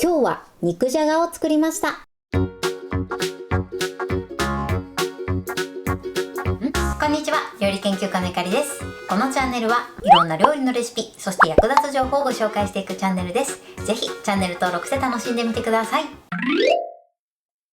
今日は肉じゃがを作りました。こんにちは、料理研究家のゆかりです。このチャンネルはいろんな料理のレシピ、そして役立つ情報をご紹介していくチャンネルです。ぜひチャンネル登録して楽しんでみてください。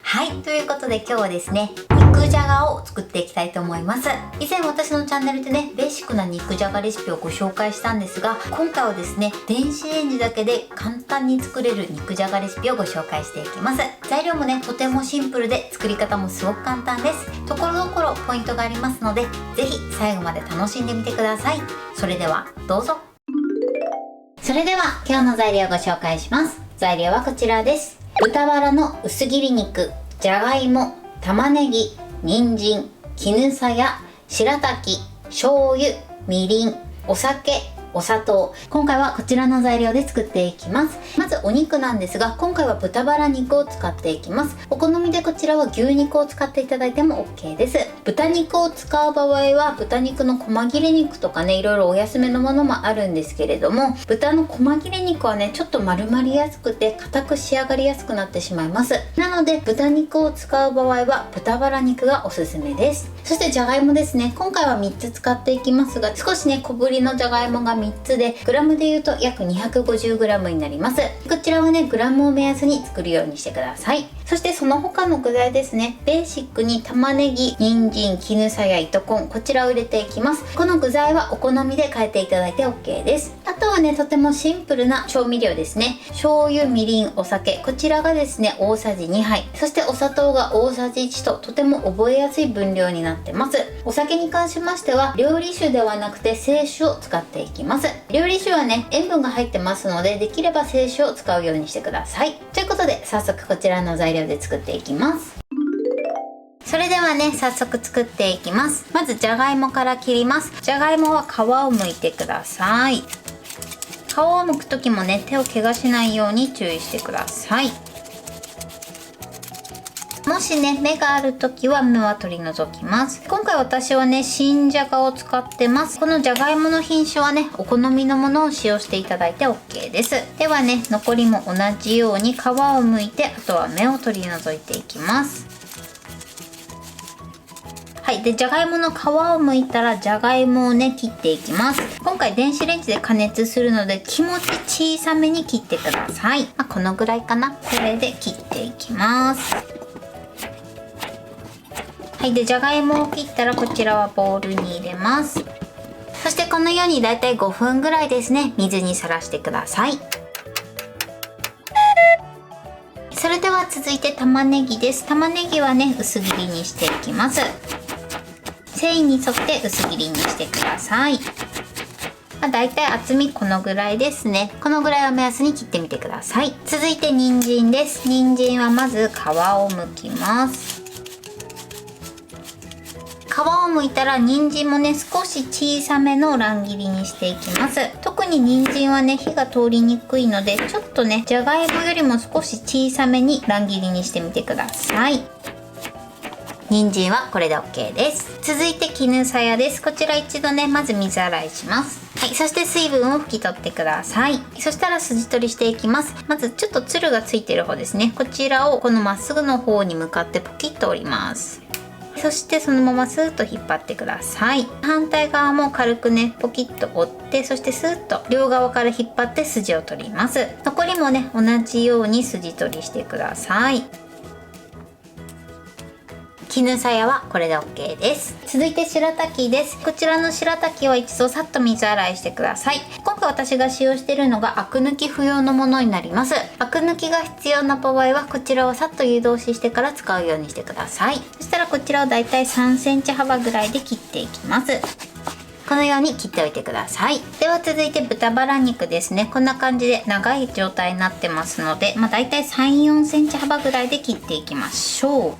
はい、ということで今日はですね、肉じゃがを作っていきたいと思います。以前私のチャンネルでね、ベーシックな肉じゃがレシピをご紹介したんですが、今回はですね、電子レンジだけで簡単に作れる肉じゃがレシピをご紹介していきます。材料もね、とてもシンプルで作り方もすごく簡単です。ところどころポイントがありますので、ぜひ最後まで楽しんでみてください。それではどうぞ。それでは今日の材料をご紹介します。材料はこちらです。豚バラの薄切り肉、じゃがいも、玉ねぎ、人参、絹さや、白滝、醤油、みりん、お酒、お砂糖。今回はこちらの材料で作っていきます。まずお肉なんですが、今回は豚バラ肉を使っていきます。お好みでこちらは牛肉を使っていただいても OK です。豚肉を使う場合は豚肉の細切れ肉とかね、いろいろお安めのものもあるんですけれども、豚の細切れ肉はね、ちょっと丸まりやすくて硬く仕上がりやすくなってしまいます。なので豚肉を使う場合は豚バラ肉がおすすめです。そしてじゃがいもですね、今回は3つ使っていきますが、少しね小ぶりのじゃがいもが3つで、グラムで言うと約 250g になります。こちらはねグラムを目安に作るようにしてください。そしてその他の具材ですね、ベーシックに玉ねぎ、人参、絹さや、糸こん、こちらを入れていきます。この具材はお好みで変えていただいて OK です。あとはねとてもシンプルな調味料ですね。醤油、みりん、お酒、こちらがですね大さじ2杯、そしてお砂糖が大さじ1と、とても覚えやすい分量になってます。お酒に関しましては料理酒ではなくて清酒を使っていきます。料理酒はね塩分が入ってますので、できれば清酒を使うようにしてください。ということで早速こちらの材料で作っていきます。それではね早速作っていきます。まずじゃがいもから切ります。じゃがいもは皮を剥いてください。皮を剥く時もね手を怪我しないように注意してください。もしね芽がある時は芽は取り除きます。今回私はね新じゃがを使ってます。このじゃがいもの品種はねお好みのものを使用していただいて OK です。ではね残りも同じように皮を剥いて、あとは芽を取り除いていきます。はい、でじゃがいもの皮を剥いたらじゃがいもをね切っていきます。今回電子レンジで加熱するので気持ち小さめに切ってください。このぐらいかな。これで切っていきます。はい、でじゃがいもを切ったらこちらはボウルに入れます。そしてこのようにだいたい5分ぐらいですね水にさらしてください。それでは続いて玉ねぎです。玉ねぎはね薄切りにしていきます。繊維に沿って薄切りにしてください。だいたい厚みこのぐらいですね。このぐらいを目安に切ってみてください。続いて人参です。人参はまず皮を剥きます。皮を剥いたら人参もね少し小さめの乱切りにしていきます。特に人参はね火が通りにくいので、ちょっとねじゃがいもよりも少し小さめに乱切りにしてみてください。人参はこれで OK です。続いて絹さやです。こちら一度ねまず水洗いします。はい、そして水分を拭き取ってください。そしたら筋取りしていきます。まずちょっとつるがついてる方ですね、こちらをこのまっすぐの方に向かってポキッと折ります。そしてそのままスーッと引っ張ってください。反対側も軽くねポキッと折って、そしてスーッと両側から引っ張って筋を取ります。残りもね同じように筋取りしてください。絹さやはこれで OK です。続いて白滝です。こちらの白滝は一度さっと水洗いしてください。今回私が使用しているのがアク抜き不要のものになります。アク抜きが必要な場合はこちらをさっと湯通ししてから使うようにしてください。そしたらこちらをだいたい3センチ幅ぐらいで切っていきます。このように切っておいてください。では続いて豚バラ肉ですね。こんな感じで長い状態になってますので、だいたい 3,4 センチ幅ぐらいで切っていきましょう。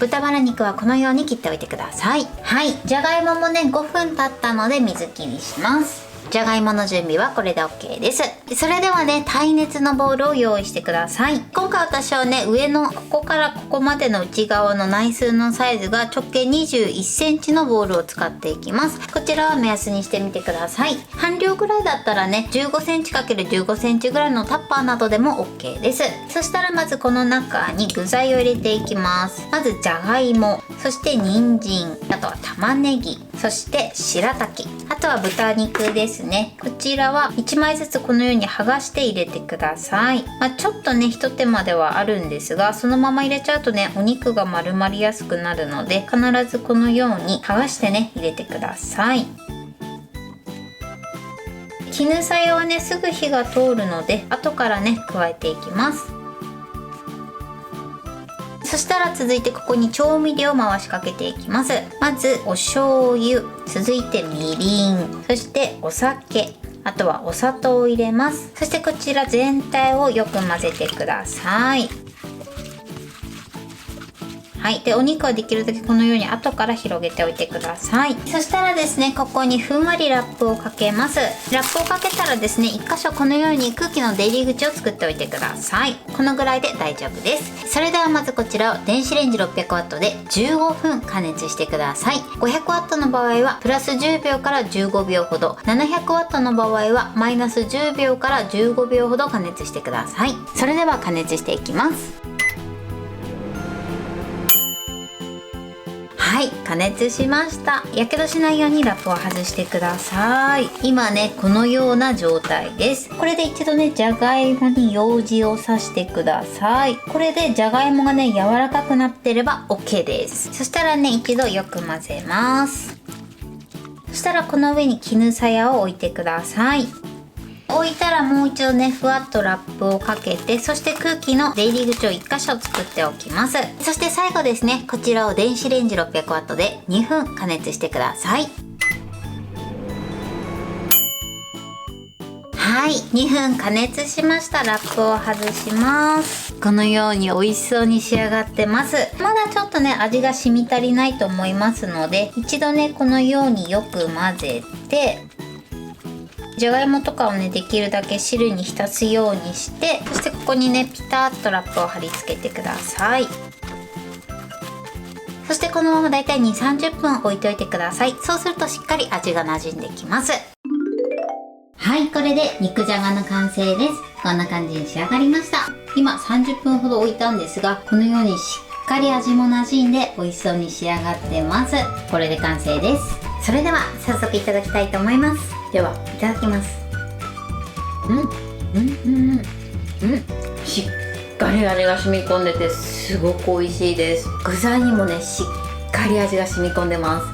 豚バラ肉はこのように切っておいてください。はい、じゃがいももね5分経ったので水切りします。じゃがいもの準備はこれで OK です。それではね、耐熱のボウルを用意してください。今回私はね、上のここからここまでの内側の内数のサイズが直径21センチのボウルを使っていきます。こちらは目安にしてみてください。半量ぐらいだったらね、15センチ ×15 センチぐらいのタッパーなどでも OK です。そしたらまずこの中に具材を入れていきます。まずじゃがいも、そして人参、あとは玉ねぎ、そして白滝、あとは豚肉ですね。こちらは1枚ずつこのように剥がして入れてください。ちょっとね、ひと手間ではあるんですが、そのまま入れちゃうとね、お肉が丸まりやすくなるので、必ずこのように剥がしてね、入れてください。絹さやはね、すぐ火が通るので、後からね、加えていきます。そしたら続いてここに調味料を回しかけていきます。まずお醤油、続いてみりん、そしてお酒、あとはお砂糖を入れます。そしてこちら全体をよく混ぜてください。はい、でお肉はできるだけこのように後から広げておいてください。そしたらですね、ここにふんわりラップをかけます。ラップをかけたらですね、1箇所このように空気の出入り口を作っておいてください。このぐらいで大丈夫です。それではまずこちらを電子レンジ 600W で15分加熱してください。 500W の場合はプラス10秒から15秒ほど、 700W の場合はマイナス10秒から15秒ほど加熱してください。それでは加熱していきます。はい、加熱しました。やけどしないようにラップを外してください。今ね、このような状態です。これで一度ね、じゃがいもにようじを刺してください。これでじゃがいもがね、柔らかくなってれば OK です。そしたらね、一度よく混ぜます。そしたらこの上に絹さやを置いてください。置いたらもう一度ね、ふわっとラップをかけて、そして空気の出入り口を1箇所作っておきます。そして最後ですね、こちらを電子レンジ 600W で2分加熱してください。はい、2分加熱しました。ラップを外します。このように美味しそうに仕上がってます。まだちょっとね、味が染み足りないと思いますので、一度ね、このようによく混ぜて、じゃがいもとかをね、できるだけ汁に浸すようにして、そしてここにね、ピタッとラップを貼り付けてください。そしてこのままだいたい 2,30 分置いておいてください。そうするとしっかり味が馴染んできます。はい、これで肉じゃがの完成です。こんな感じに仕上がりました。今30分ほど置いたんですが、このようにしっかり味も馴染んで美味しそうに仕上がってます。これで完成です。それでは早速いただきたいと思います。では、いただきます。しっかり味が染み込んでてすごく美味しいです。具材にもね、しっかり味が染み込んでます。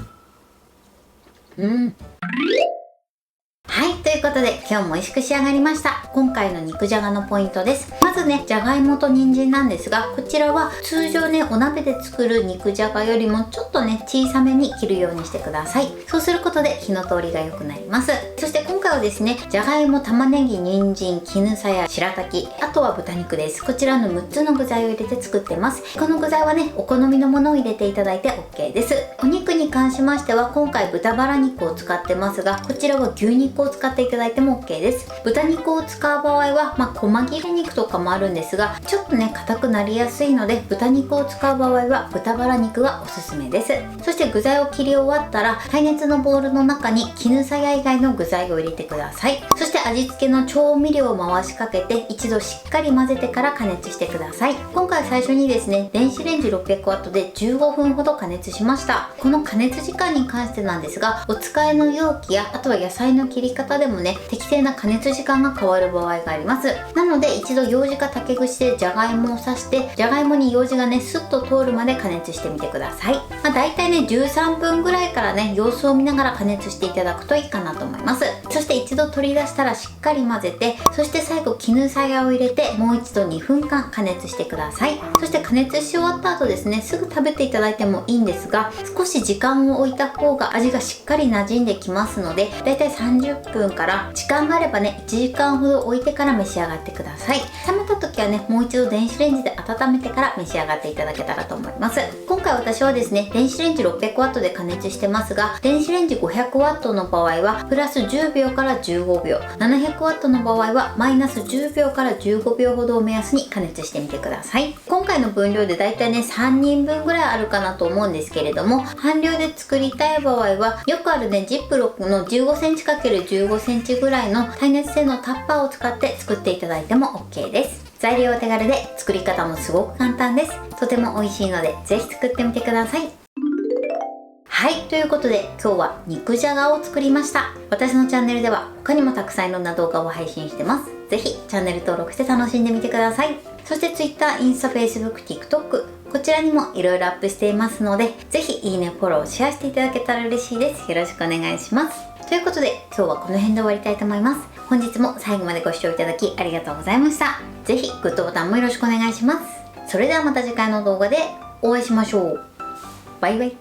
はい、ということで今日も美味しく仕上がりました。今回の肉じゃがのポイントです。まずね、じゃがいもと人参なんですが、こちらは通常ね、お鍋で作る肉じゃがよりもちょっとね、小さめに切るようにしてください。そうすることで火の通りが良くなります。そして今回はですね、じゃがいも、玉ねぎ、人参、絹さや、白滝、あとは豚肉です。こちらの6つの具材を入れて作ってます。この具材はね、お好みのものを入れていただいて OK です。お肉に関しましては今回豚バラ肉を使ってますが、こちらは牛肉を使っていただいても OK です。豚肉を使う場合は、細切れ肉とかもあるんですが、ちょっとね、硬くなりやすいので、豚肉を使う場合は豚バラ肉がおすすめです。そして具材を切り終わったら、耐熱のボウルの中に絹さや以外の具材を入れてください。そして味付けの調味料を回しかけて、一度しっかり混ぜてから加熱してください。今回最初にですね、電子レンジ 600W で15分ほど加熱しました。この加熱時間に関してなんですが、お使いの容器や、あとは野菜の切り方でもね、適正な加熱時間が変わる場合があります。なので一度ようじか竹串でじゃがいもを刺して、じゃがいもにようじがね、スッと通るまで加熱してみてください。だいたいね、13分ぐらいからね、様子を見ながら加熱していただくといいかなと思います。そして一度取り出したらしっかり混ぜて、そして最後絹さやを入れてもう一度2分間加熱してください。そして加熱し終わった後ですね、すぐ食べていただいてもいいんですが、少し時間を置いた方が味がしっかり馴染んできますので、だいたい30分から時間があればね、1時間ほど置いてから召し上がってください。冷めた時はね、もう一度電子レンジで温めてから召し上がっていただけたらと思います。今回私はですね、電子レンジ 600W で加熱してますが、電子レンジ 500W の場合はプラス10秒から15秒、700W の場合はマイナス10秒から15秒ほどを目安に加熱してみてください。今回の分量でだいたいね3人分ぐらいあるかなと思うんですけれども、半量で作りたい場合はよくあるねジップロックの 15cm×15cm ぐらいの耐熱性のタッパーを使って作っていただいても OK です。材料は手軽で作り方もすごく簡単です。とても美味しいのでぜひ作ってみてください。はい、ということで今日は肉じゃがを作りました。私のチャンネルでは他にもたくさんいろんな動画を配信してます。ぜひチャンネル登録して楽しんでみてください。そして Twitter、インスタ、Facebook、TikTok こちらにもいろいろアップしていますので、ぜひいいね、フォロー、シェアしていただけたら嬉しいです。よろしくお願いします。ということで今日はこの辺で終わりたいと思います。本日も最後までご視聴いただきありがとうございました。ぜひグッドボタンもよろしくお願いします。それではまた次回の動画でお会いしましょう。バイバイ。